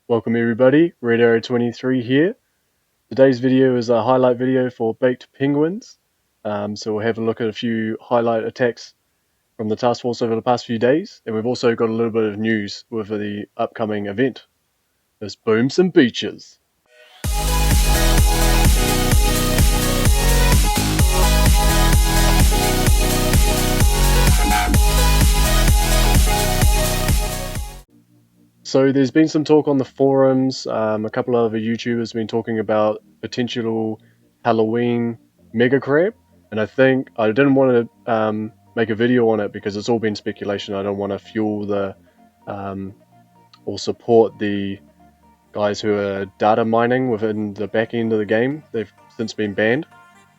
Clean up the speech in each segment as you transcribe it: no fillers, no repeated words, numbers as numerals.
Welcome everybody, Red Arrow 23 here. Today's video is a highlight video for baked penguins. So we'll have a look at a few highlight attacks from the task force over the past few days, and we've also got a little bit of news with the upcoming event. Let's boom some beaches. So there's been some talk on the forums, a couple of other YouTubers have been talking about potential Halloween mega crab, and I think I didn't want to make a video on it because it's all been speculation. I don't want to fuel the or support the guys who are data mining within the back end of the game. They've since been banned.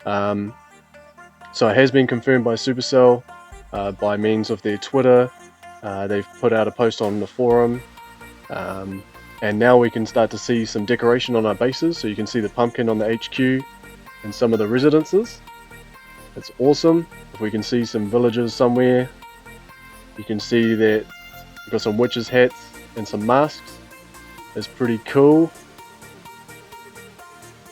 So it has been confirmed by Supercell by means of their Twitter. They've put out a post on the forum. And now we can start to see some decoration on our bases, so you can see the pumpkin on the HQ and some of the residences. It's awesome. If we can see some villages somewhere, you can see that we've got some witches hats and some masks. It's pretty cool.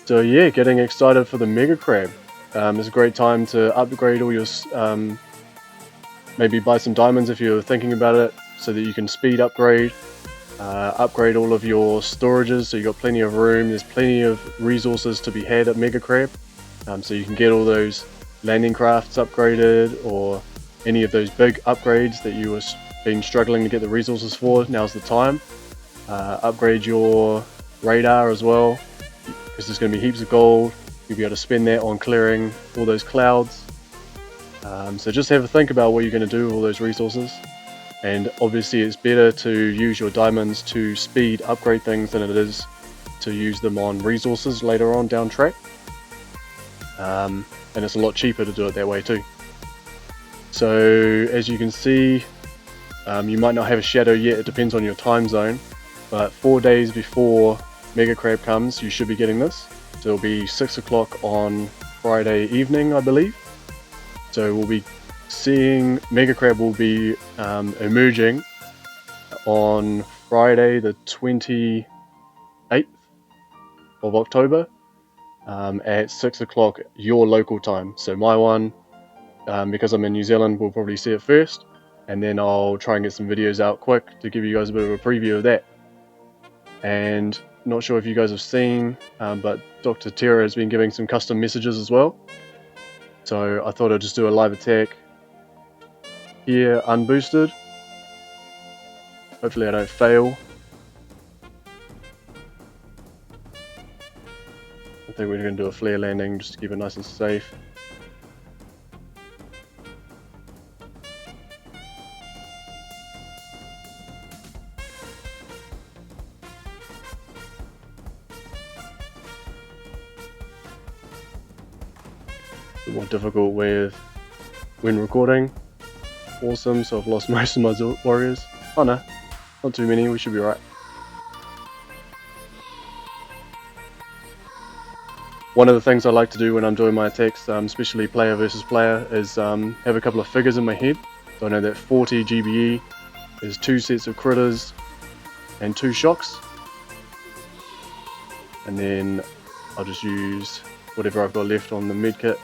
So yeah, getting excited for the mega crab. It's a great time to upgrade all your maybe buy some diamonds if you're thinking about it, so that you can speed upgrade. Upgrade all of your storages, so you've got plenty of room. There's plenty of resources to be had at Mega Crab, so you can get all those landing crafts upgraded, or any of those big upgrades that you were been struggling to get the resources for. Now's the time. Upgrade your radar as well, because there's going to be heaps of gold. You'll be able to spend that on clearing all those clouds. So just have a think about what you're going to do with all those resources. And obviously it's better to use your diamonds to speed upgrade things than it is to use them on resources later on down track. And it's a lot cheaper to do it that way too. So as you can see, you might not have a shadow yet, it depends on your time zone, but 4 days before Mega Crab comes you should be getting this. So it'll be 6 o'clock on Friday evening, I believe. So we'll be seeing Mega Crab will be emerging on Friday the 28th of October at 6 o'clock your local time. So my one, because I'm in New Zealand, will probably see it first, and then I'll try and get some videos out quick to give you guys a bit of a preview of that. And not sure if you guys have seen, but Dr. Terra has been giving some custom messages as well. So I thought I'd just do a live attack here, unboosted. Hopefully I don't fail. I think we're going to do a flare landing just to keep it nice and safe. A bit more difficult when recording. Awesome, so I've lost most of my warriors. Oh no, not too many, we should be right. One of the things I like to do when I'm doing my attacks, especially player versus player, is have a couple of figures in my head. So I know that 40 GBE is 2 sets of critters and 2 shocks. And then I'll just use whatever I've got left on the medkit.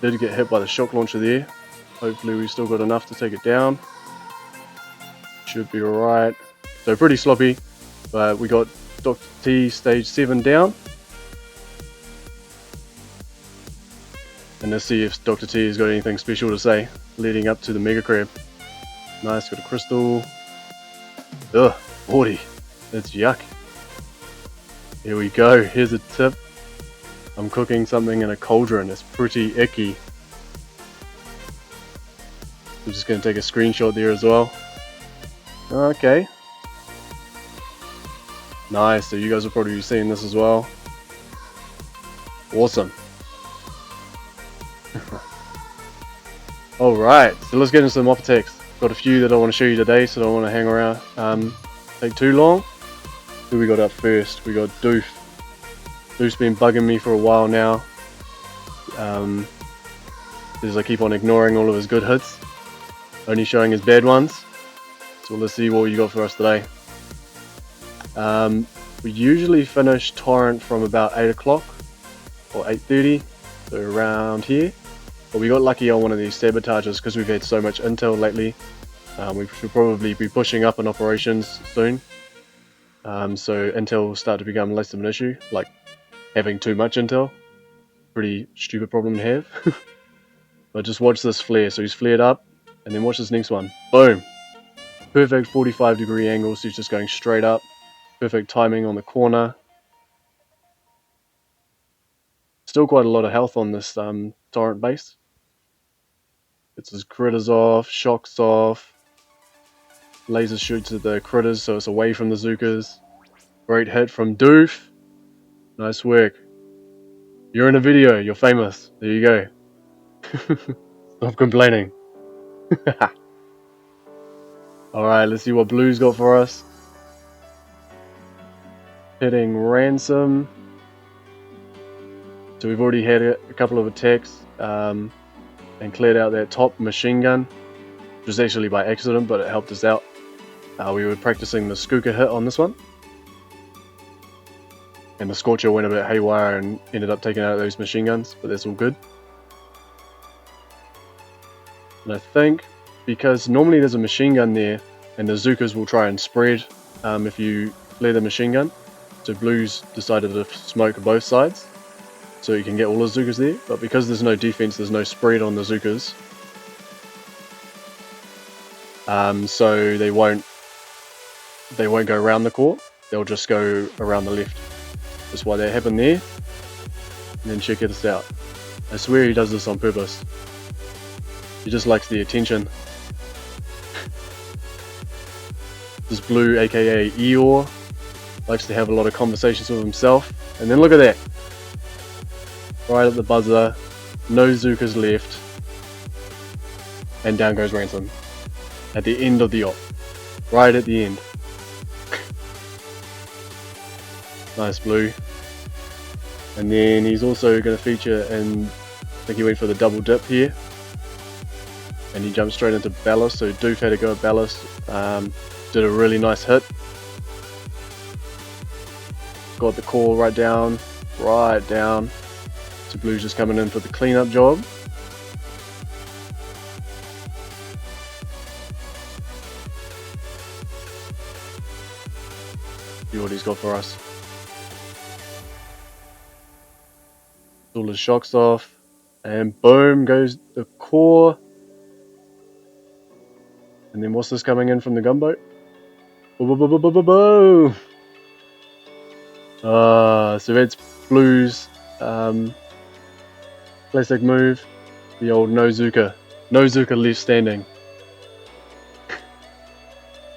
Did get hit by the shock launcher there. Hopefully we've still got enough to take it down. Should be alright. So pretty sloppy, but we got Dr. T stage 7 down. And let's see if Dr. T has got anything special to say leading up to the Mega Crab. Nice, got a crystal. Ugh, 40. That's yuck. Here we go, here's a tip. I'm cooking something in a cauldron, it's pretty icky. I'm just going to take a screenshot there as well. Okay. Nice, so you guys will probably be seeing this as well. Awesome. Alright, so let's get into some off attacks. Got a few that I want to show you today, so I don't want to hang around, take too long. Who we got up first? We got Doof. Doof's been bugging me for a while now. As I keep on ignoring all of his good hits. Only showing his bad ones. So let's see what you got for us today. We usually finish Torrent from about 8 o'clock or 8:30, so around here. But we got lucky on one of these sabotages because we've had so much intel lately. We should probably be pushing up in operations soon. So intel will start to become less of an issue, like having too much intel. Pretty stupid problem to have. But just watch this flare. So he's flared up, and then watch this next one. Boom! Perfect 45-degree angle, so he's just going straight up. Perfect timing on the corner. Still quite a lot of health on this Torrent base. Gets his critters off, shocks off. Laser shoots at the critters, so it's away from the Zookas. Great hit from Doof. Nice work. You're in a video, you're famous. There you go. Stop complaining. Alright, let's see what Blue's got for us. Hitting Ransom. So we've already had a couple of attacks and cleared out that top machine gun, which was actually by accident, but it helped us out. We were practicing the Zooka hit on this one, and the Scorcher went a bit haywire and ended up taking out those machine guns, but that's all good. And I think because normally there's a machine gun there, and the Zookas will try and spread if you clear the machine gun. So Blue's decided to smoke both sides, so you can get all the Zookas there, but because there's no defense, there's no spread on the Zookas. So they won't go around the core, they'll just go around the left. That's why that happened there. And then check this out. I swear he does this on purpose. He just likes the attention. This Blue, aka Eeyore, likes to have a lot of conversations with himself. And then look at that. Right at the buzzer, no Zookas left, and down goes Ransom. At the end of the op. Right at the end. Nice Blue. And then he's also going to feature in, I think he went for the double dip here. And he jumped straight into Ballast, so Doof had to go at Ballast. Did a really nice hit. Got the core right down. So Blue's just coming in for the cleanup job. See what he's got for us. All his shocks off, and boom goes the core. And then what's this coming in from the gunboat? Boom! So that's Blue's classic move, the old no Zooka left standing.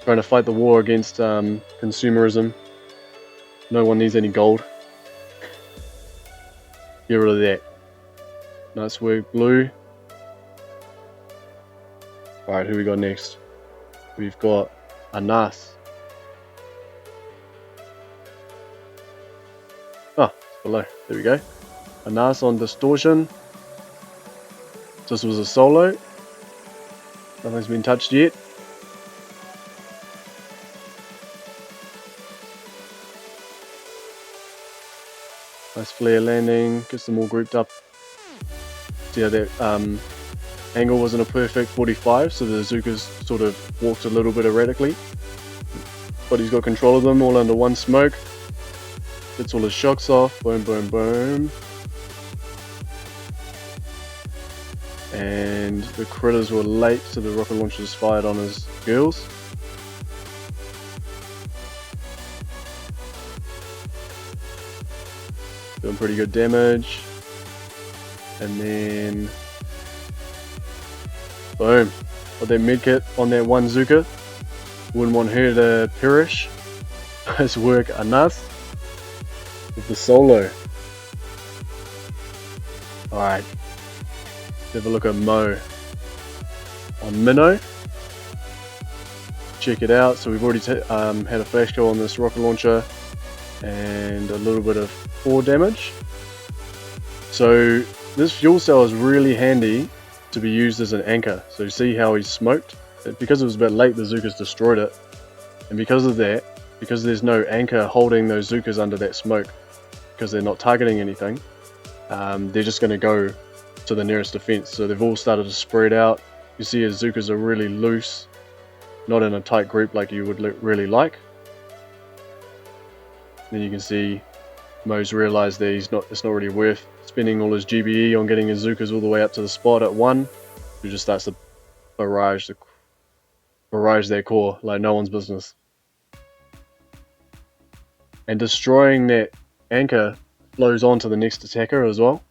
Trying to fight the war against consumerism. No one needs any gold. Get rid of that. Nice work, Blue. Alright, who we got next? We've got Anas. Oh, it's below. There we go. Anas on Distortion. This was a solo. Nothing's been touched yet. Nice flare landing, gets them all grouped up. See how that angle wasn't a perfect 45, so the Zookas sort of walked a little bit erratically. But he's got control of them all under one smoke. Gets all his shocks off, boom, boom, boom. And the critters were late, so the rocket launchers fired on his girls. Doing pretty good damage. And then boom. Got that medkit on that one Zooka. Wouldn't want her to perish. Nice work, Anas. With the solo. Alright. Let's have a look at Mo. On Minnow. Check it out. So we've already had a flash kill on this rocket launcher. And a little bit of 4 damage. So this fuel cell is really handy to be used as an anchor. So see how he's smoked? Because it was a bit late, the Zookas destroyed it. And because of that, because there's no anchor holding those Zookas under that smoke, because they're not targeting anything, they're just going to go to the nearest defense. So they've all started to spread out. You see his Zookas are really loose, not in a tight group like you would really like. Then you can see Mo's realised that it's not really worth spending all his GBE on getting his Zookas all the way up to the spot at 1. He just starts to barrage their core like no one's business. And destroying that anchor flows on to the next attacker as well.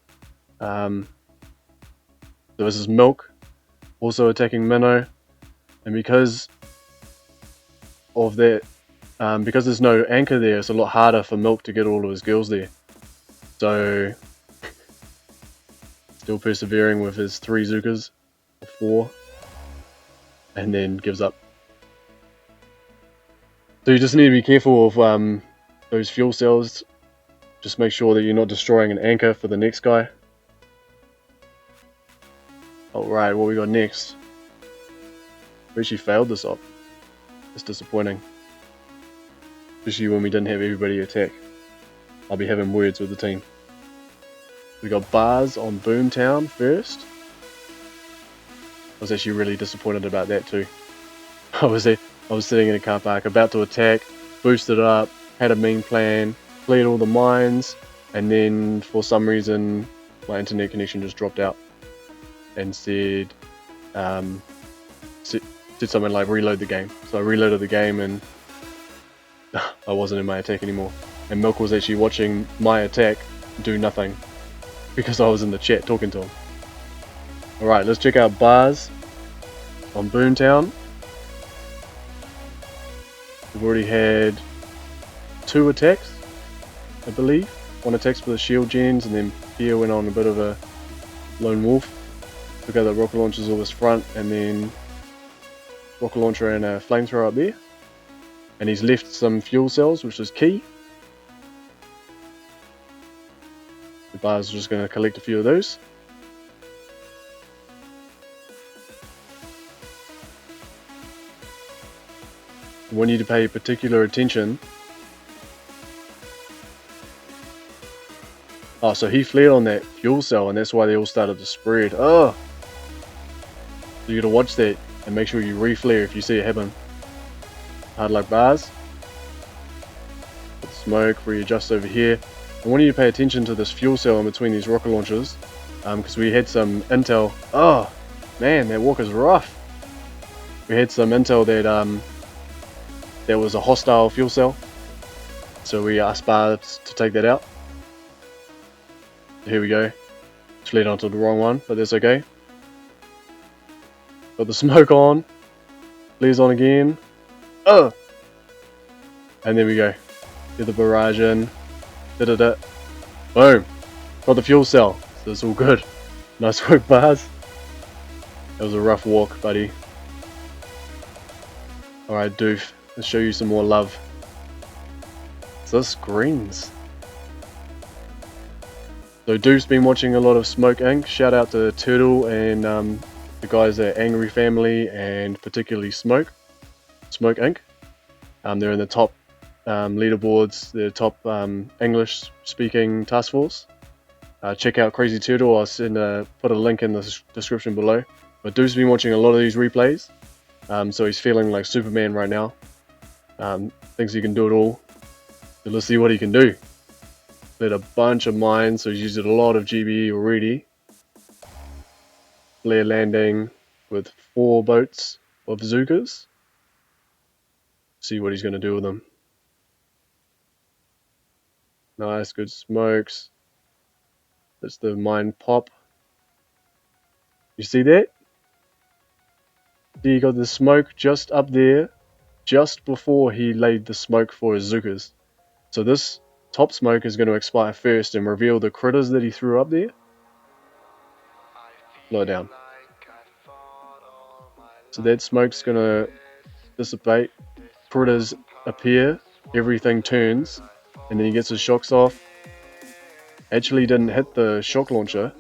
So this is Milk, also attacking Minnow, and because of that, because there's no anchor there, it's a lot harder for Milk to get all of his girls there. So still persevering with his 3 Zookas, or 4, and then gives up. So you just need to be careful of those fuel cells. Just make sure that you're not destroying an anchor for the next guy. Alright, what we got next? We actually failed this op. It's disappointing. Especially when we didn't have everybody attack. I'll be having words with the team. We got Bars on Boomtown first. I was actually really disappointed about that too. I was sitting in a car park about to attack, boosted up, had a mean plan, cleared all the mines, and then for some reason my internet connection just dropped out and said something like reload the game. So I reloaded the game and I wasn't in my attack anymore. And Milk was actually watching my attack do nothing because I was in the chat talking to him. Alright, let's check out Bars on Boomtown. We've already had 2 attacks, I believe. 1 attacks for the shield gens, and then Pierre went on a bit of a lone wolf. Took out the rocket launchers off his front, and then rocket launcher and a flamethrower up there. And he's left some fuel cells, which is key. The Bars are just going to collect a few of those. I want you to pay particular attention. Oh, so he fled on that fuel cell, and that's why they all started to spread. Oh! So you gotta watch that and make sure you re-flare if you see it happen. Hard luck, Bars. Put the smoke, readjust over here. I want you to pay attention to this fuel cell in between these rocket launchers, because we had some intel. Oh, man, that walk is rough. We had some intel that there was a hostile fuel cell, so we asked Bars to take that out. Here we go. Fled onto the wrong one, but that's okay. Got the smoke on. Flares on again. Oh! And there we go. Get the barrage in. Da-da-da. Boom! Got the fuel cell. So it's all good. Nice work, Bars. That was a rough walk, buddy. Alright, Doof. Let's show you some more love. So this Greens. So Doof's been watching a lot of Smoke Inc. Shout out to Turtle and the guys at Angry Family, and particularly Smoke Inc. They're in the top leaderboards, the top English speaking task force. Check out Crazy Turtle. I'll put a link in the description below. But Doof's been watching a lot of these replays, so he's feeling like Superman right now. Thinks he can do it all. So let's see what he can do. Lit a bunch of mines, so he's used a lot of GBE already. Flare landing with 4 boats of Zookas. See what he's going to do with them. Nice, good smokes. That's the mine pop. You see that? See, you got the smoke just up there, just before he laid the smoke for his Zookas. So this top smoke is going to expire first and reveal the critters that he threw up there. Blow it down. So that smoke's going to dissipate. Critters appear. Everything turns. And then he gets his shocks off. Actually didn't hit the shock launcher.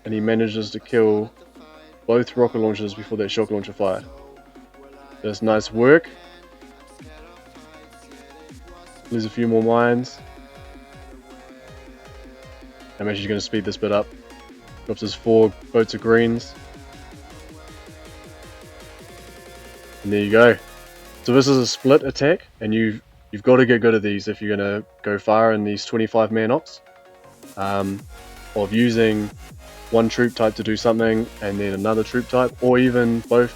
And he manages to kill both rocket launchers before that shock launcher fired. That's nice work. There's a few more mines. I'm actually going to speed this bit up. Drops his 4 boats of greens. And there you go. So this is a split attack, and you've got to get good at these if you're going to go far in these 25-man ops. Of using one troop type to do something and then another troop type, or even both.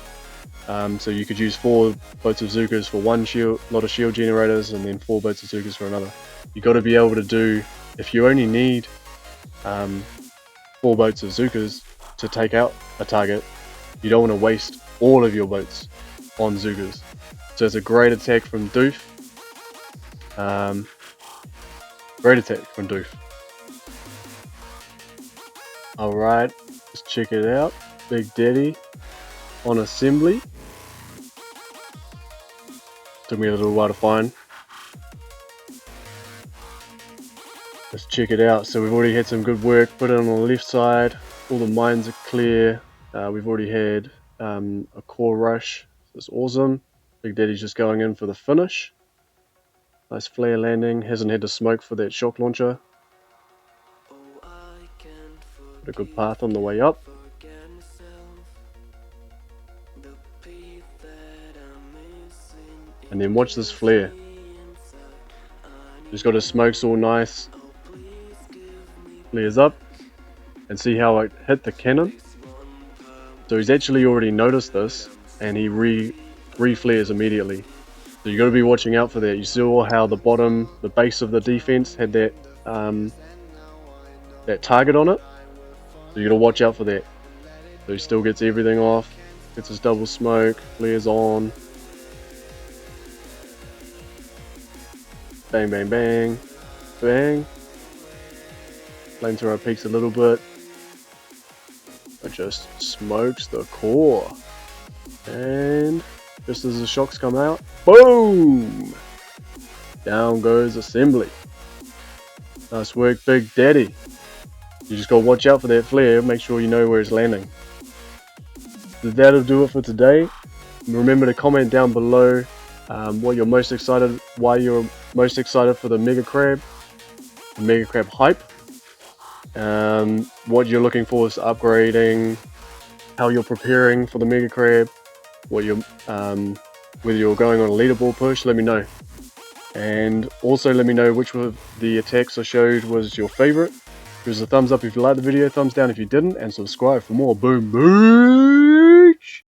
So you could use 4 boats of Zookas for one lot of shield generators, and then 4 boats of Zookas for another. You got to be able to do, if you only need 4 boats of Zookas to take out a target, you don't want to waste all of your boats on Zookas. So it's a great attack from Doof. Great attack from Doof. Alright, let's check it out. Big Daddy on assembly. Took me a little while to find. Let's check it out. So we've already had some good work put in on the left side. All the mines are clear. We've already had a core rush. That's awesome. Big Daddy's just going in for the finish. Nice flare landing. Hasn't had to smoke for that shock launcher. Got a good path on the way up. And then watch this flare. Just got his smokes all nice. Flares up. And see how it hit the cannon? So he's actually already noticed this, and he re-flares immediately. So you got to be watching out for that. You saw how the bottom, the base of the defense had that that target on it. So you got to watch out for that. So he still gets everything off, gets his double smoke, flares on. Bang, bang, bang, bang. Flamethrower peaks a little bit. It just smokes the core. And just as the shocks come out, boom! Down goes assembly. Nice work, Big Daddy. You just gotta watch out for that flare, make sure you know where it's landing. So that'll do it for today. Remember to comment down below what you're most excited, why you're most excited for the Mega Crab hype. What you're looking for is upgrading, how you're preparing for the Mega Crab, what you're, whether you're going on a leaderboard push, let me know. And also let me know which of the attacks I showed was your favorite. Give us a thumbs up if you liked the video, thumbs down if you didn't, and subscribe for more. Boom, boom!